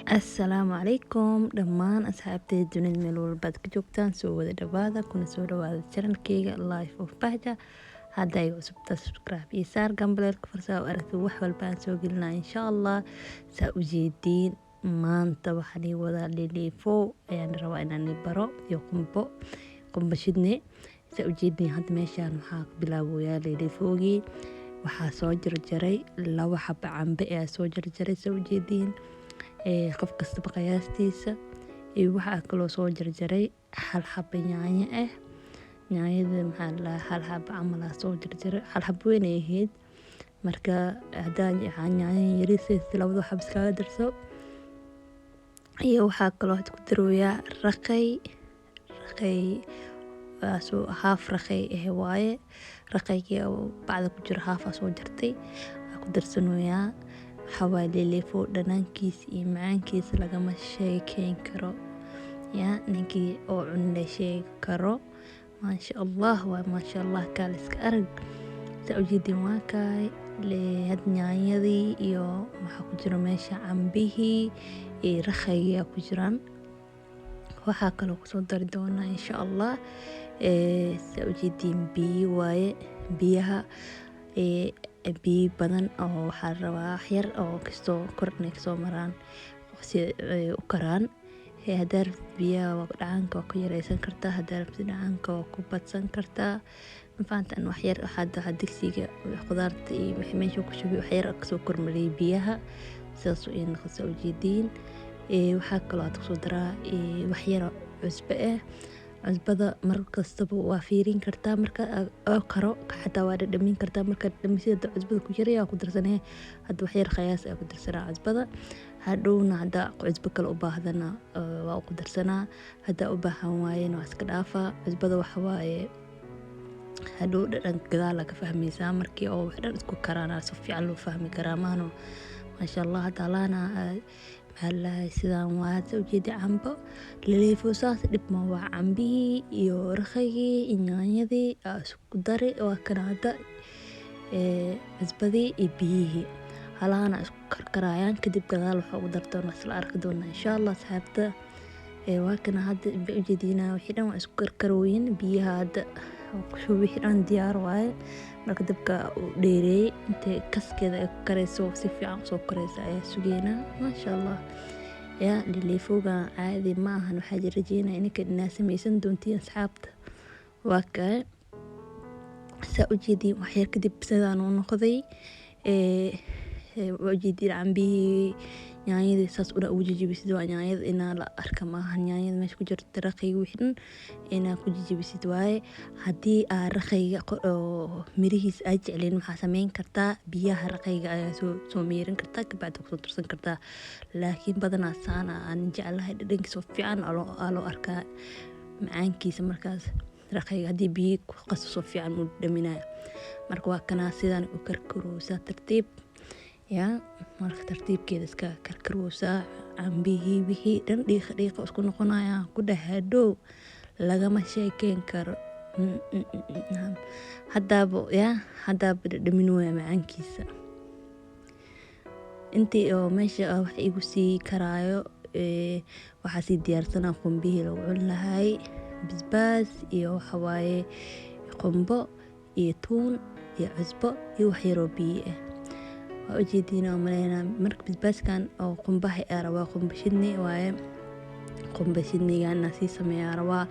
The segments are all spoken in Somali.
Assalaamu calaykum dhammaan asxaabtayda dunida meel walbaad ka joogtaan soo wada dhawaada kuna soo dhawaada channelkayga Life of Bahja. Hadda ay cusubta subscribe iyo saar gambaleelka farsaa u aragtid wax walba aan soo gelinaa insha Allah. Saa u jeediin maanta waxaan ii wadaa liliifo ayaan rabaa inaan baro iyo qumbo shidne. Saa u jeediin hadda meeshaan waxaa ka bilaabayaa liliifoogii waxaa soo jarjaray 2 xabbo cambe ayaa soo jarjaray. Saa u jeediin qof kastaba qiyaastiisa iyo waxaa kaloo soo jarjaray 1 xabbo yaanyo ah. yaanyada maxaa la hal xabbo camal soo jarjaray 1 xabbo weyn ay ahayd marka hadaan yaanyo yariis 2 xabbo iskaga darso. iyo waxaa kaloo ku darooyaa raqay soo haaf raqay waaye raqaygii bacda ku jira haaf soo jartay ku darsanoyaa xawaa liliifo dhanaankiisa iyo macaankiisa lagama sheekeyn karo ya ninkii oo cunne sheegi karo maasha Allah waa maasha Allah kaal iska arag. Saa u jeedin waa kaay had yaanyadii iyo waxa ku jira meesha cambihii iyo raqaygii ku jiraan. waxaa kaloo kusoo dari doonaa insha Allah saa u jeedin biyo waaye biyaha biyo badan oo waxaa rabaa yar oo kastoo kornay kasoo maraan si u karaan. hadaa rabtid biyaha dhacanka waa ku yareysan kartaa, hadaa rabtid dhacanka waa ku badsan kartaa. mafahantaan wax yar waxaa digsiga khudaarta iyo wixii meesha ku shubay wax yar kasoo kormariyay biyaha sidaas oo in khasa u jeediin. waxaa kaloo aad kusoo daraa wax yar cusbo ah. cusbada mar kastaba waa fiirin kartaa marka oo karo xataa waa dhadhamin kartaa marka dhadhamisada cusbada ku yaraya ku darsanee hadda wax yar qiyaas ku darsanaa cusbada. hadhowna hadda cusbo kale u baahdana waa ku darsanaa, hadda u baahan waayeen waa iska dhaafaa. cusbada waxa waaye hadhow dhadhan gadaal ka fahmaysaa markii oo wax dhan isku karaan si fiican loo fahmi karaa maano maasha Allah. hadda laana sidaan waa soo jeedi cambo liliifo saas dhib ma waa cambihii iyo raqaygii iyo yaanyadii isku dari waa kana hadda cusbadii iyo biyihii halaana isku karkarayaan kadib gadaal waxa ugu dartoona isla arki doonaa insha Allah asxaabta. waa kana hadda u jeedinaa wixii dhan waa isku karkarooyin biyaha hadda wixii dhan diyaar waaye marka dabka u dheereeyay intee kaskeeda ay karayso si fiican soo karaysa ayaa sugeynaa maasha Allah. ya liliifooga caadi ma ahan waxaa rajeynaa inay inaa samaysan doontiin asxaabta. waa ka saa u jeedin wax yar kadib sidaan u noqday waa u jeedin cambihii yaanyadii saas u jijibisid waa yaanyada inaa la arka maahan yaanyada meesha ku jirta raqayga wixii dhan inaa ku jijibisid waaye. haddii aa raqayga oo mirihiis aad jecleen maxaa samayn kartaa biyaha raqayga ayaa soo meerin kartaa kabacdi kusoo darsan kartaa. laakiin badanaa saana aan jeclahay dhadhankiisa fiican aa loo arkaa macaankiisa markaas raqayga haddii biyo ku qaso fiican u dhaminaya marka waa kana sidaan u karkaroosaa tartiib ya marka tartiibkeeda iska karkaroosaa cambihii wixii dhan dhiiqa isku noqonaya ku dhahaadhow lagama sheekeyn karo. haddaaba dhamin waa macaankiisa intii oo meesha wax igu sii karaayo waxaa sii diyaarsanaa qumbihii lagu cun lahay basbaas iyo waxa waaye qumbo iyo tuun iyo cusbo iyo wax yaroo biyo ah. waa u jeedinaa maleena marka basbaaskan oo qumbaha ee rabaa qumbo shidni waaye qumbo shidnigaana sii sameeyaa rabaa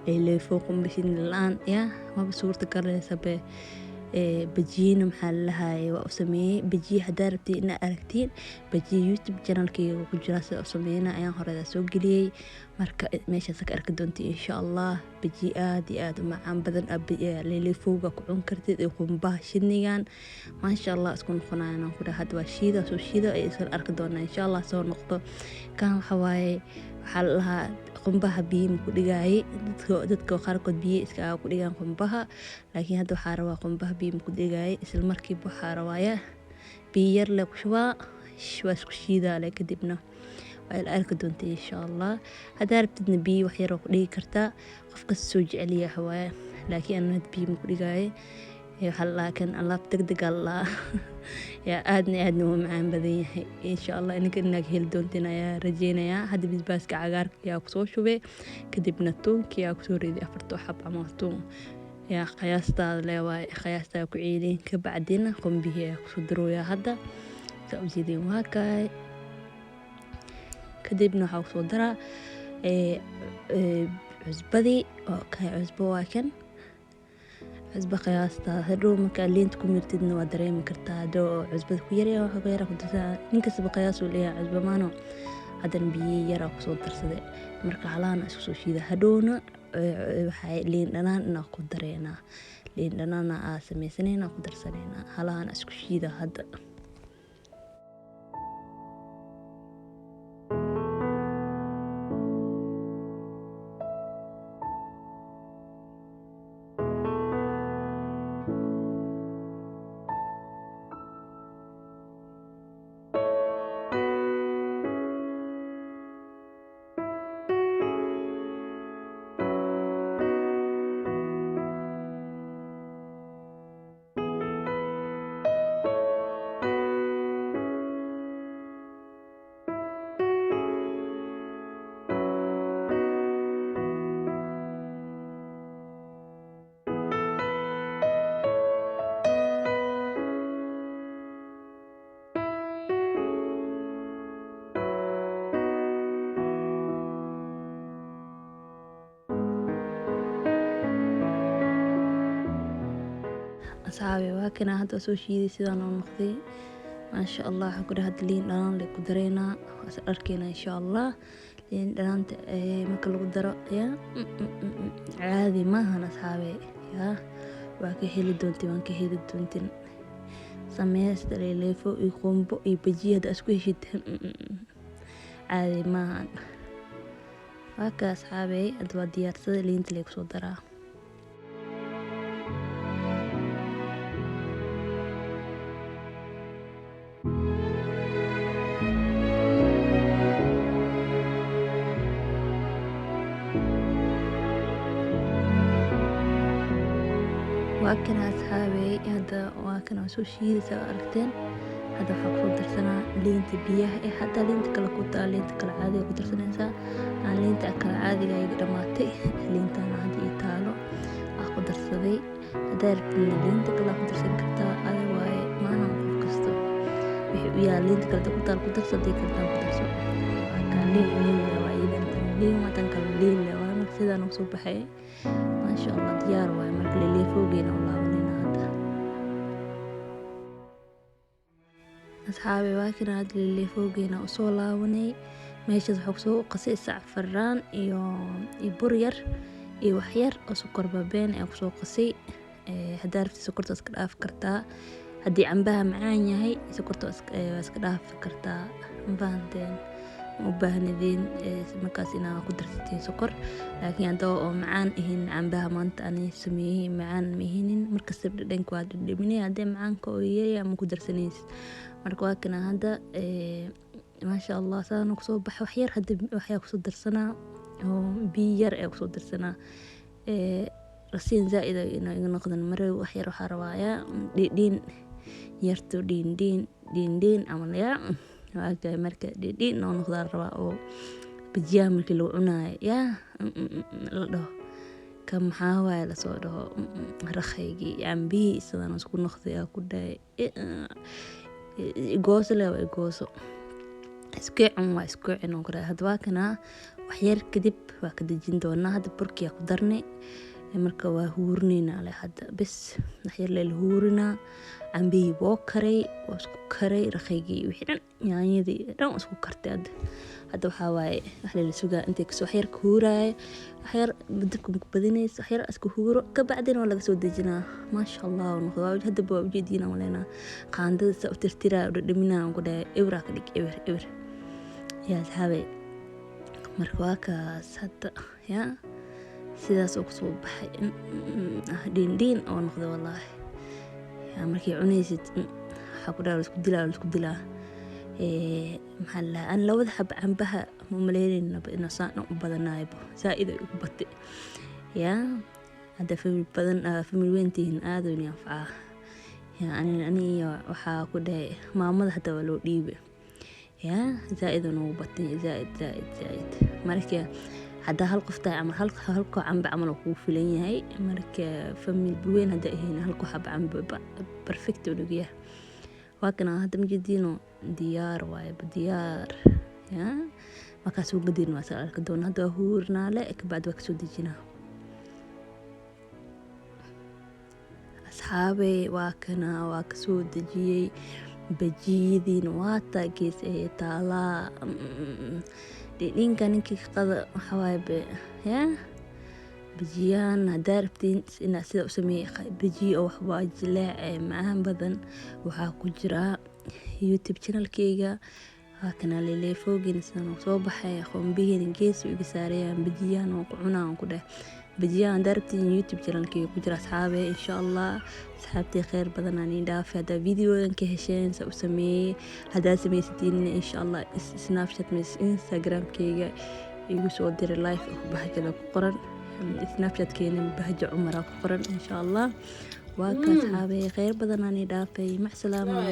liliifo qumbo shidni la'aan ya maba suurta galaysa bajiina maxaa lahaayay waa u sameeyay bajiye hadaa rabtid inaa aragtiin bajiye YouTube channelkayga ku jira sida u sameeyna ayaan horeda soo geliyay marka meeshaas ka arki doontii insha Allah. bajiye aad iyo aad u macaan badan liliifooga ku cun kartid iyo qumbaha shidnigan maasha Allah isku noqonayaan ku dhahaad waa shiida soo shiida ay isla arki doonaa insha Allah soo noqdo. kan waxa waaye waxaa lahaa qumbaha biyo ku dhigay dadka qaarkood biyo iska ku dhigaan qumbaha laakiin hadda waxaa rabaa qumbaha biyo ku dhigay isla markiiba waxaa rabaa biyo yar la ku shubaa isku shiidaa kadibna waa la arki doontaa insha Allah. hadaa rabtidna biyo wax yar ku dhigi kartaa qofka soo jecel yahay waaye laakiin aan biyo ku dhigay laakiin alaab degdeg allah yaa aadna u macaan badan yahay. Insha Allah ininka inaad heli doontiin ayaa rajeynayaa. Hadda basbaaska cagaarka yaa kusoo shubay, kadibna tuunka yaa kusoo riday 4 xab ama tuun yaa qiyaastaada leewaay, qiyaastaa ku ciidin ka bacdina qumbihi yaa kusoo darooyaa. hadda saa u jeedin waa kaay. kadibna waxaa kusoo daraa cusbadii oo kaay cusbo waa kan cusbo qiyaastaa. hadhow markaa liinta ku mirtidna waa dareemi kartaa hadhow cusbada ku yaryaa waxa ka yaraa ku darsaa. ninkastaba qiyaas uu leeyahay cusbo maano. haddana biyo yaraa kusoo darsaday marka halaana isku soo shiida. hadhowna waxay liin dhanaan inaa ku dareynaa, liin dhanaana aa samaysanayna ku darsanaynaa. halaana isku shiida hadda. asxaabi waa kana hadda soo shiiday sidaan oo noqday maasha Allah. waxa ku dhahay liin dhanaan la ku dareynaa as arkeena insha Allah. liin dhanaanta marka lagu daro ya caadi maaha asxaabi ya. waa ka heli doontiin sameeysta leefo iyo qumbo iyo bajiyada isku heshid caadi maaha. waa ka asxaabi hadda waa diyaarsaday liinta la ku soo daraa. waakana asxaabay hadda waakana soo shiidaysa aragteen. hadda waxaa ku darsanaa liinta biyaha hadda liinta kala ku taa liinta kala caadiga ku darsanaysaa. aan liinta kala caadiga ay dhamaatay liintana hadda ii taalo aan ku darsaday. hadda liinta kala ku darsan kartaa adiga waaye maana qof kasto wixii u yaal liinta kala ku taal ku darsaday kartaa ku darso. waaka liin waa iidan liin wadan kala liin waa marka sidaan u soo baxay maasha Allah diyaar waaye. marka leefowgeena u laabanayna hadda asxaabi waa kana hadda leefowgeena u soo laabanay. meeshaas waxaa kusoo qasay safaraan iyo bur yar iyo wax yar oo sokor babeen ee kusoo qasay. hadda arfti sokorta iska dhaaf kartaa haddii cambaha macaan yahay sokorta iska dhaaf kartaa baanteen u baahnideen markaas inaa ku darsatiin sokor. laakiin hadda oo macaan ahin cambaha maanta aan sameeyay macaan ma ahinin markasta dhadhanka waa dhadhaminay hadda macaanka oo yahay ama ku darsanaysid. marka waa kana hadda maasha Allah saan ku soo baxay wax yar. hadda waxaa ku soo darsanaa oo biyo yar ee ku soo darsanaa rasiin zaid inay noqdaan maray wax yar waxa rawaaya dhiin yarto dhiin ama ya waagay marka dhiin oo noqdaan rabaa oo bijiyaa markii loo cunaay ya la dhaho ka maxaa waay la soo dhaho rakhaygi cambi sidaan isku noqday ku dhaay gooso leeyahay gooso iskeecun waa iskeecun oo kale. hadda waa kana wax yar kadib waa ka dejin doonaa. hadda burkiya ku darnay marka waa huurnayna le hadda bas wax yar la huurnaa. cambi boo karay waa isku karay rakhaygi wixii dhan yaanyadii dhan isku kartay. hadda waxaa waaye wax la sugaa intay ka soo wax yar ka huuraay wax yar dabka ku badinays wax yar isku huuro ka bacdina waa laga soo dejinaa. maasha Allah waa hadda baa u jeedina waleena qaandada sa u tirtiraa u dhadhaminaa ugu dhaay ibra ka dhig ibr yaa asxaabay. marka waa kaas hadda ya sidaas oo soo baxay dhiin oo noqday wallahi ya. markii cunaysid waxa ku dhaar isku dilaa maxalla aan labada xab cambaha ma maleynayna inaan saan u badanaaybo zaid ay ugu batay ya. hadda famil badan famil weyntihiin aad u anfacaa yani waxaa ku dhahay maamada hataa waa loo dhiibe zaaid ugu batay zaaid marka hadda hal qof tahay ama hal cambe camal ku filan yahay marka famil weyn hadda ahayn hal xab cambe perfect u dhigaya waa kana hadda majidino diyaar waaye diyaar markaas uu gadin waa salka doon hadda huurnaale ka baad waa kasoo dejinaa asxaabe waa kana waa kasoo dejiyay bajiyadiin waa taagees ee taala ninka ninkii qada waxa waaye bajiyaan haddaa rabtiin inaad sida u sameeyay bajiyo oo waxbaa jileec macaan badan waxaa ku jira YouTube channelkayga waa kana leeleefoogiina sidaan soo baxay qombihiina gees uga saarayaan bajiyaan oo ku cunaan ku dheh bajiyaan haddaa rabtiin YouTube channelkayga ku jira asxaabe insha Allah asxaabtay khayr badan aan dhaafay haddaa videodan ka hesheen sa u sameeyay haddaa samaysatiin insha Allah Snapchat mis Instagramkayga igu soo diray live oo bahajada ku qoran Snapchat keena bahaja Umar ku qoran insha Allah waa ka asxaabe khayr badan aan dhaafay mac salaama